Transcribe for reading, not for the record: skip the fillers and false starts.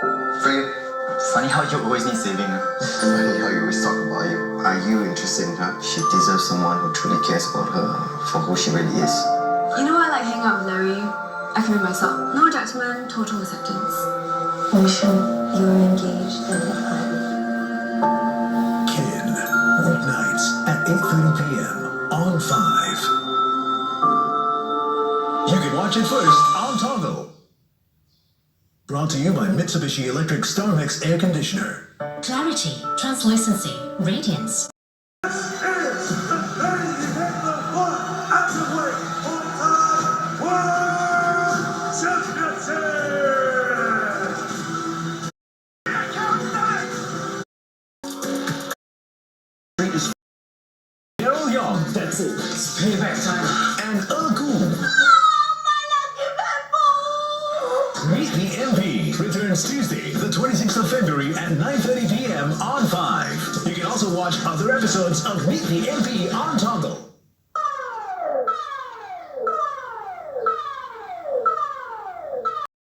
Free. Funny how you always need saving. Funny how you always talk about it. Are you interested in her? She deserves someone who truly cares about her for who she really is. You know, I like hanging out with Larry. I can be myself. No judgment, total acceptance. Are you sure you're engaged and have plans? Kin, weeknights at 8:30 p.m. on 5. You can watch it first on Toggle. Brought to you by Mitsubishi Electric StarMix Air Conditioner. Clarity, translucency, radiance. That's it. It's payback time. And Agoon. Meet the MP returns Tuesday, the 26th of February at 9:30 p.m. on 5. You can also watch other episodes of Meet the MP on Toggle.